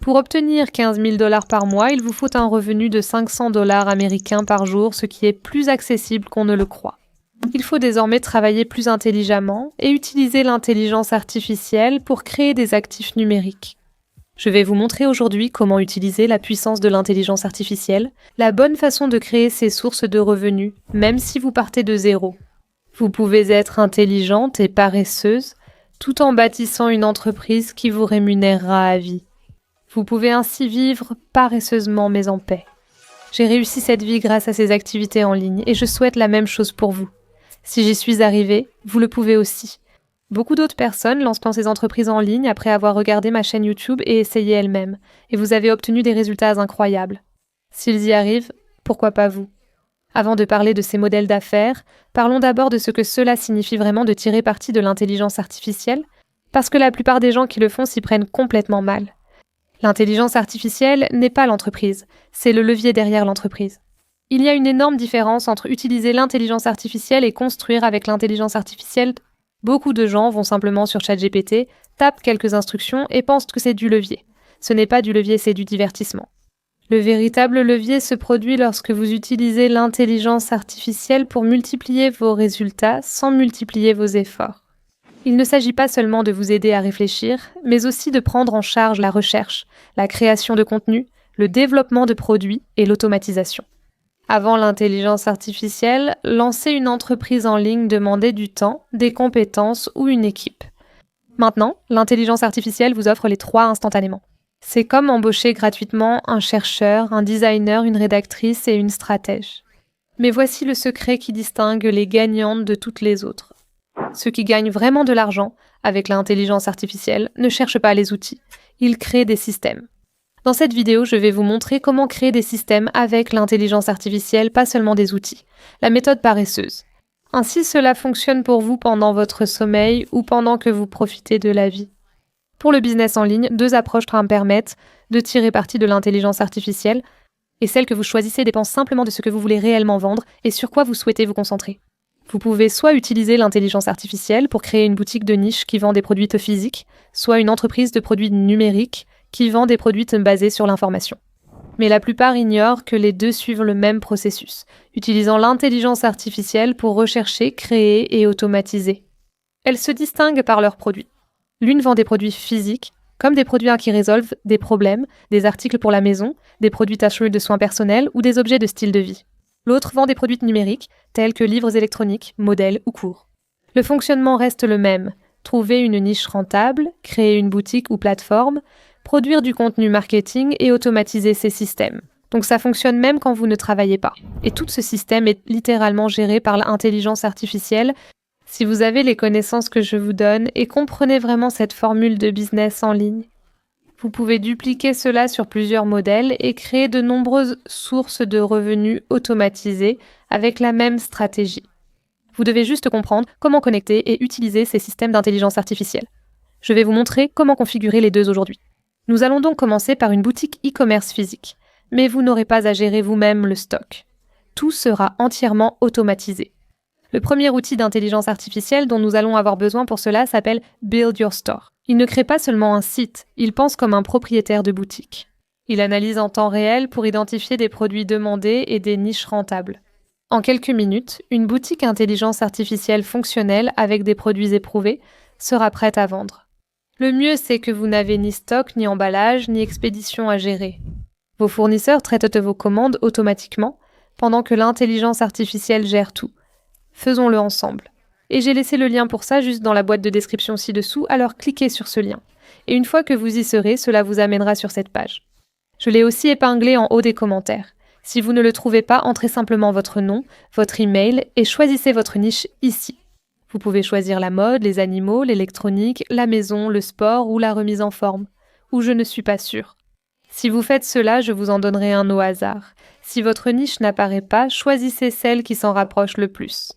Pour obtenir 15 000 $ par mois, il vous faut un revenu de 500 $ américains par jour, ce qui est plus accessible qu'on ne le croit. Il faut désormais travailler plus intelligemment et utiliser l'intelligence artificielle pour créer des actifs numériques. Je vais vous montrer aujourd'hui comment utiliser la puissance de l'intelligence artificielle, la bonne façon de créer ces sources de revenus, même si vous partez de zéro. Vous pouvez être intelligente et paresseuse, tout en bâtissant une entreprise qui vous rémunérera à vie. Vous pouvez ainsi vivre paresseusement mais en paix. J'ai réussi cette vie grâce à ces activités en ligne et je souhaite la même chose pour vous. Si j'y suis arrivée, vous le pouvez aussi. Beaucoup d'autres personnes lancent ces entreprises en ligne après avoir regardé ma chaîne YouTube et essayé elles-mêmes, et vous avez obtenu des résultats incroyables. S'ils y arrivent, pourquoi pas vous? Avant de parler de ces modèles d'affaires, parlons d'abord de ce que cela signifie vraiment de tirer parti de l'intelligence artificielle, parce que la plupart des gens qui le font s'y prennent complètement mal. L'intelligence artificielle n'est pas l'entreprise, c'est le levier derrière l'entreprise. Il y a une énorme différence entre utiliser l'intelligence artificielle et construire avec l'intelligence artificielle. Beaucoup de gens vont simplement sur ChatGPT, tapent quelques instructions et pensent que c'est du levier. Ce n'est pas du levier, c'est du divertissement. Le véritable levier se produit lorsque vous utilisez l'intelligence artificielle pour multiplier vos résultats sans multiplier vos efforts. Il ne s'agit pas seulement de vous aider à réfléchir, mais aussi de prendre en charge la recherche, la création de contenu, le développement de produits et l'automatisation. Avant l'intelligence artificielle, lancer une entreprise en ligne demandait du temps, des compétences ou une équipe. Maintenant, l'intelligence artificielle vous offre les trois instantanément. C'est comme embaucher gratuitement un chercheur, un designer, une rédactrice et une stratège. Mais voici le secret qui distingue les gagnantes de toutes les autres. Ceux qui gagnent vraiment de l'argent avec l'intelligence artificielle ne cherchent pas les outils, ils créent des systèmes. Dans cette vidéo, je vais vous montrer comment créer des systèmes avec l'intelligence artificielle, pas seulement des outils. La méthode paresseuse. Ainsi, cela fonctionne pour vous pendant votre sommeil ou pendant que vous profitez de la vie. Pour le business en ligne, deux approches permettent de tirer parti de l'intelligence artificielle, et celle que vous choisissez dépend simplement de ce que vous voulez réellement vendre et sur quoi vous souhaitez vous concentrer. Vous pouvez soit utiliser l'intelligence artificielle pour créer une boutique de niche qui vend des produits physiques, soit une entreprise de produits numériques qui vend des produits basés sur l'information. Mais la plupart ignorent que les deux suivent le même processus, utilisant l'intelligence artificielle pour rechercher, créer et automatiser. Elles se distinguent par leurs produits. L'une vend des produits physiques, comme des produits qui résolvent des problèmes, des articles pour la maison, des produits tâcheux de soins personnels ou des objets de style de vie. L'autre vend des produits numériques, tels que livres électroniques, modèles ou cours. Le fonctionnement reste le même. Trouver une niche rentable, créer une boutique ou plateforme, produire du contenu marketing et automatiser ces systèmes. Donc ça fonctionne même quand vous ne travaillez pas. Et tout ce système est littéralement géré par l'intelligence artificielle. Si vous avez les connaissances que je vous donne et comprenez vraiment cette formule de business en ligne, vous pouvez dupliquer cela sur plusieurs modèles et créer de nombreuses sources de revenus automatisées avec la même stratégie. Vous devez juste comprendre comment connecter et utiliser ces systèmes d'intelligence artificielle. Je vais vous montrer comment configurer les deux aujourd'hui. Nous allons donc commencer par une boutique e-commerce physique, mais vous n'aurez pas à gérer vous-même le stock. Tout sera entièrement automatisé. Le premier outil d'intelligence artificielle dont nous allons avoir besoin pour cela s'appelle Build Your Store. Il ne crée pas seulement un site, il pense comme un propriétaire de boutique. Il analyse en temps réel pour identifier des produits demandés et des niches rentables. En quelques minutes, une boutique intelligence artificielle fonctionnelle avec des produits éprouvés sera prête à vendre. Le mieux, c'est que vous n'avez ni stock, ni emballage, ni expédition à gérer. Vos fournisseurs traitent vos commandes automatiquement, pendant que l'intelligence artificielle gère tout. Faisons-le ensemble. Et j'ai laissé le lien pour ça juste dans la boîte de description ci-dessous, alors cliquez sur ce lien. Et une fois que vous y serez, cela vous amènera sur cette page. Je l'ai aussi épinglé en haut des commentaires. Si vous ne le trouvez pas, entrez simplement votre nom, votre email et choisissez votre niche ici. Vous pouvez choisir la mode, les animaux, l'électronique, la maison, le sport ou la remise en forme. Ou je ne suis pas sûre. Si vous faites cela, je vous en donnerai un au hasard. Si votre niche n'apparaît pas, choisissez celle qui s'en rapproche le plus.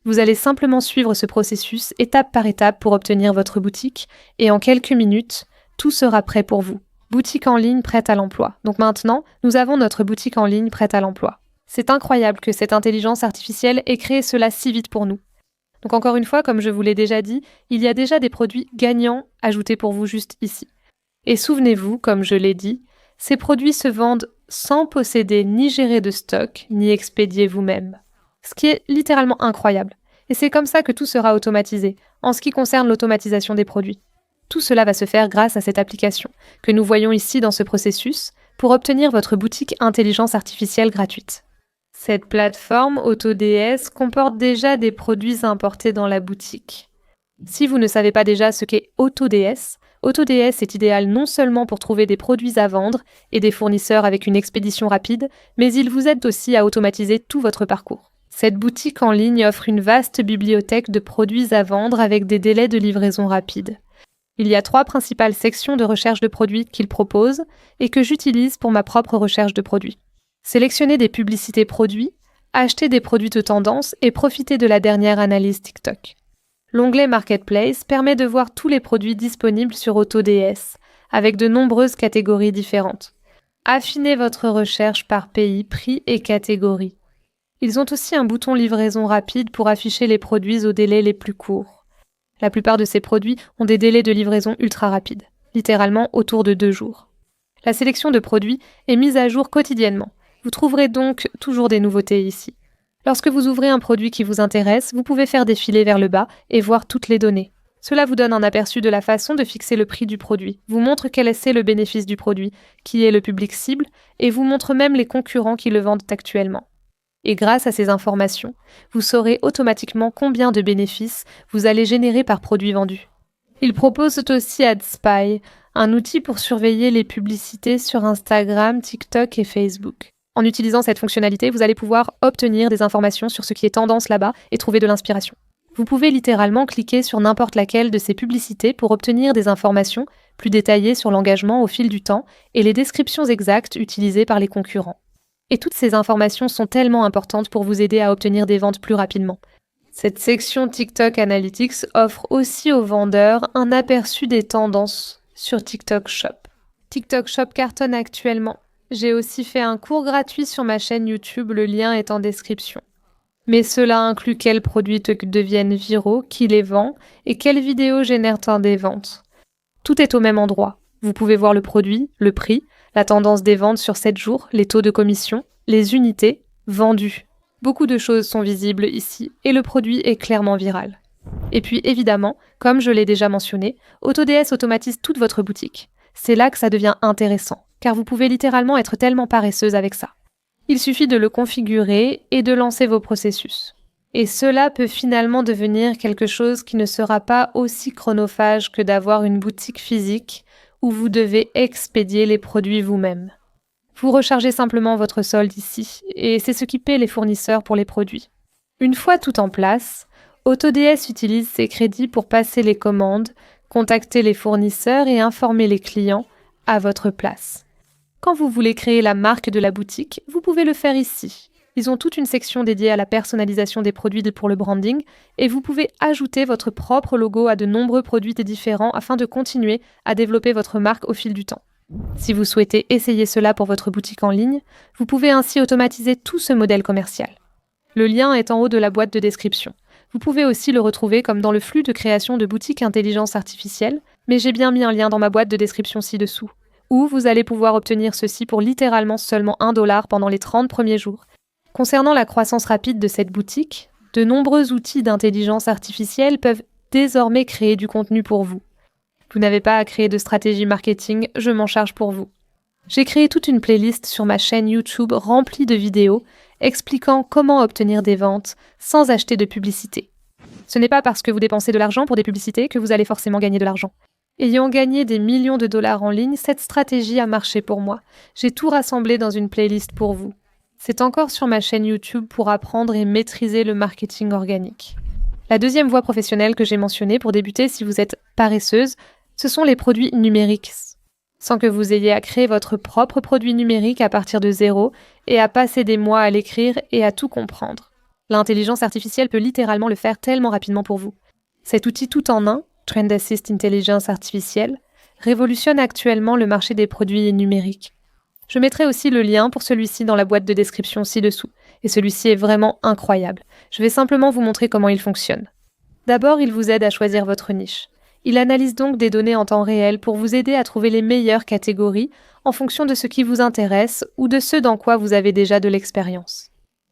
Vous allez simplement suivre ce processus étape par étape pour obtenir votre boutique et en quelques minutes, tout sera prêt pour vous. Boutique en ligne prête à l'emploi. Donc maintenant, nous avons notre boutique en ligne prête à l'emploi. C'est incroyable que cette intelligence artificielle ait créé cela si vite pour nous. Donc encore une fois, comme je vous l'ai déjà dit, il y a déjà des produits gagnants ajoutés pour vous juste ici. Et souvenez-vous, comme je l'ai dit, ces produits se vendent sans posséder ni gérer de stock, ni expédier vous-même. Ce qui est littéralement incroyable. Et c'est comme ça que tout sera automatisé, en ce qui concerne l'automatisation des produits. Tout cela va se faire grâce à cette application, que nous voyons ici dans ce processus, pour obtenir votre boutique intelligence artificielle gratuite. Cette plateforme AutoDS comporte déjà des produits importés dans la boutique. Si vous ne savez pas déjà ce qu'est AutoDS, AutoDS est idéal non seulement pour trouver des produits à vendre et des fournisseurs avec une expédition rapide, mais il vous aide aussi à automatiser tout votre parcours. Cette boutique en ligne offre une vaste bibliothèque de produits à vendre avec des délais de livraison rapides. Il y a 3 principales sections de recherche de produits qu'il propose et que j'utilise pour ma propre recherche de produits. Sélectionnez des publicités produits, achetez des produits de tendance et profitez de la dernière analyse TikTok. L'onglet Marketplace permet de voir tous les produits disponibles sur AutoDS, avec de nombreuses catégories différentes. Affinez votre recherche par pays, prix et catégorie. Ils ont aussi un bouton livraison rapide pour afficher les produits aux délais les plus courts. La plupart de ces produits ont des délais de livraison ultra rapides, littéralement autour de 2 jours. La sélection de produits est mise à jour quotidiennement. Vous trouverez donc toujours des nouveautés ici. Lorsque vous ouvrez un produit qui vous intéresse, vous pouvez faire défiler vers le bas et voir toutes les données. Cela vous donne un aperçu de la façon de fixer le prix du produit, vous montre quel est le bénéfice du produit, qui est le public cible, et vous montre même les concurrents qui le vendent actuellement. Et grâce à ces informations, vous saurez automatiquement combien de bénéfices vous allez générer par produit vendu. Il propose aussi AdSpy, un outil pour surveiller les publicités sur Instagram, TikTok et Facebook. En utilisant cette fonctionnalité, vous allez pouvoir obtenir des informations sur ce qui est tendance là-bas et trouver de l'inspiration. Vous pouvez littéralement cliquer sur n'importe laquelle de ces publicités pour obtenir des informations plus détaillées sur l'engagement au fil du temps et les descriptions exactes utilisées par les concurrents. Et toutes ces informations sont tellement importantes pour vous aider à obtenir des ventes plus rapidement. Cette section TikTok Analytics offre aussi aux vendeurs un aperçu des tendances sur TikTok Shop. TikTok Shop cartonne actuellement. J'ai aussi fait un cours gratuit sur ma chaîne YouTube, le lien est en description. Mais cela inclut quels produits deviennent viraux, qui les vend et quelles vidéos génèrent des ventes. Tout est au même endroit. Vous pouvez voir le produit, le prix, la tendance des ventes sur 7 jours, les taux de commission, les unités vendues. Beaucoup de choses sont visibles ici et le produit est clairement viral. Et puis évidemment, comme je l'ai déjà mentionné, AutoDS automatise toute votre boutique. C'est là que ça devient intéressant, car vous pouvez littéralement être tellement paresseuse avec ça. Il suffit de le configurer et de lancer vos processus. Et cela peut finalement devenir quelque chose qui ne sera pas aussi chronophage que d'avoir une boutique physique où vous devez expédier les produits vous-même. Vous rechargez simplement votre solde ici, et c'est ce qui paie les fournisseurs pour les produits. Une fois tout en place, AutoDS utilise ses crédits pour passer les commandes, contacter les fournisseurs et informer les clients à votre place. Quand vous voulez créer la marque de la boutique, vous pouvez le faire ici. Ils ont toute une section dédiée à la personnalisation des produits pour le branding et vous pouvez ajouter votre propre logo à de nombreux produits différents afin de continuer à développer votre marque au fil du temps. Si vous souhaitez essayer cela pour votre boutique en ligne, vous pouvez ainsi automatiser tout ce modèle commercial. Le lien est en haut de la boîte de description. Vous pouvez aussi le retrouver comme dans le flux de création de boutiques intelligence artificielle, mais j'ai bien mis un lien dans ma boîte de description ci-dessous, où vous allez pouvoir obtenir ceci pour littéralement seulement $1 pendant les 30 premiers jours. Concernant la croissance rapide de cette boutique, de nombreux outils d'intelligence artificielle peuvent désormais créer du contenu pour vous. Vous n'avez pas à créer de stratégie marketing, je m'en charge pour vous. J'ai créé toute une playlist sur ma chaîne YouTube remplie de vidéos expliquant comment obtenir des ventes sans acheter de publicité. Ce n'est pas parce que vous dépensez de l'argent pour des publicités que vous allez forcément gagner de l'argent. Ayant gagné des millions de dollars en ligne, cette stratégie a marché pour moi. J'ai tout rassemblé dans une playlist pour vous. C'est encore sur ma chaîne YouTube pour apprendre et maîtriser le marketing organique. La deuxième voie professionnelle que j'ai mentionnée pour débuter si vous êtes paresseuse, ce sont les produits numériques. Sans que vous ayez à créer votre propre produit numérique à partir de zéro et à passer des mois à l'écrire et à tout comprendre. L'intelligence artificielle peut littéralement le faire tellement rapidement pour vous. Cet outil tout en un, Trend Assist Intelligence Artificielle, révolutionne actuellement le marché des produits numériques. Je mettrai aussi le lien pour celui-ci dans la boîte de description ci-dessous, et celui-ci est vraiment incroyable. Je vais simplement vous montrer comment il fonctionne. D'abord, il vous aide à choisir votre niche. Il analyse donc des données en temps réel pour vous aider à trouver les meilleures catégories en fonction de ce qui vous intéresse ou de ce dans quoi vous avez déjà de l'expérience.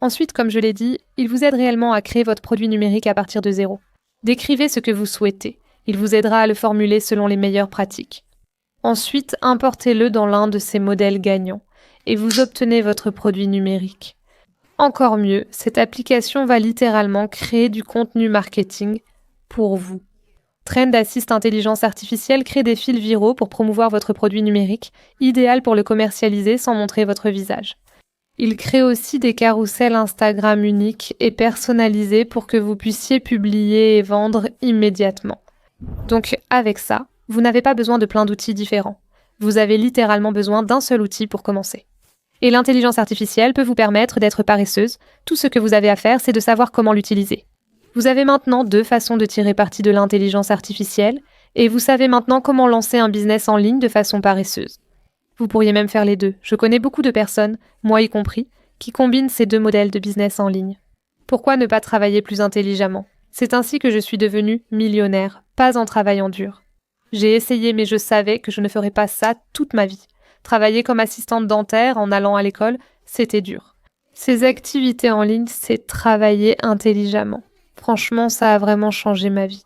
Ensuite, comme je l'ai dit, il vous aide réellement à créer votre produit numérique à partir de zéro. Décrivez ce que vous souhaitez. Il vous aidera à le formuler selon les meilleures pratiques. Ensuite, importez-le dans l'un de ces modèles gagnants et vous obtenez votre produit numérique. Encore mieux, cette application va littéralement créer du contenu marketing pour vous. Trend Assist Intelligence Artificielle crée des fils viraux pour promouvoir votre produit numérique, idéal pour le commercialiser sans montrer votre visage. Il crée aussi des carousels Instagram uniques et personnalisés pour que vous puissiez publier et vendre immédiatement. Donc avec ça, vous n'avez pas besoin de plein d'outils différents. Vous avez littéralement besoin d'un seul outil pour commencer. Et l'intelligence artificielle peut vous permettre d'être paresseuse. Tout ce que vous avez à faire, c'est de savoir comment l'utiliser. Vous avez maintenant 2 façons de tirer parti de l'intelligence artificielle et vous savez maintenant comment lancer un business en ligne de façon paresseuse. Vous pourriez même faire les deux. Je connais beaucoup de personnes, moi y compris, qui combinent ces 2 modèles de business en ligne. Pourquoi ne pas travailler plus intelligemment ? C'est ainsi que je suis devenue millionnaire, pas en travaillant dur. J'ai essayé mais je savais que je ne ferais pas ça toute ma vie. Travailler comme assistante dentaire en allant à l'école, c'était dur. Ces activités en ligne, c'est travailler intelligemment. Franchement, ça a vraiment changé ma vie.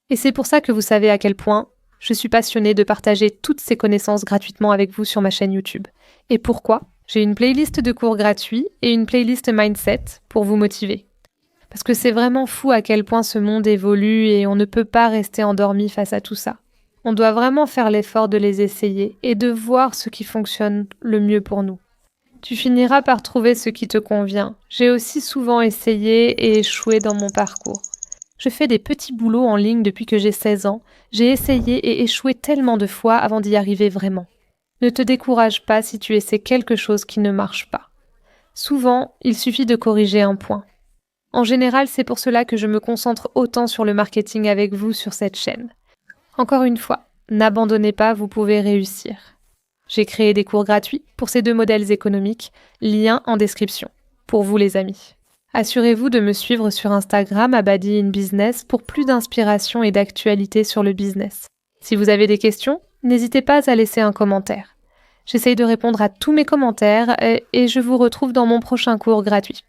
Et c'est pour ça que vous savez à quel point je suis passionnée de partager toutes ces connaissances gratuitement avec vous sur ma chaîne YouTube. Et pourquoi ? J'ai une playlist de cours gratuits et une playlist Mindset pour vous motiver. Parce que c'est vraiment fou à quel point ce monde évolue et on ne peut pas rester endormi face à tout ça. On doit vraiment faire l'effort de les essayer et de voir ce qui fonctionne le mieux pour nous. Tu finiras par trouver ce qui te convient. J'ai aussi souvent essayé et échoué dans mon parcours. Je fais des petits boulots en ligne depuis que j'ai 16 ans. J'ai essayé et échoué tellement de fois avant d'y arriver vraiment. Ne te décourage pas si tu essaies quelque chose qui ne marche pas. Souvent, il suffit de corriger un point. En général, c'est pour cela que je me concentre autant sur le marketing avec vous sur cette chaîne. Encore une fois, n'abandonnez pas, vous pouvez réussir. J'ai créé des cours gratuits pour ces 2 modèles économiques, lien en description, pour vous les amis. Assurez-vous de me suivre sur Instagram @BadiInBusiness pour plus d'inspiration et d'actualité sur le business. Si vous avez des questions, n'hésitez pas à laisser un commentaire. J'essaye de répondre à tous mes commentaires et je vous retrouve dans mon prochain cours gratuit.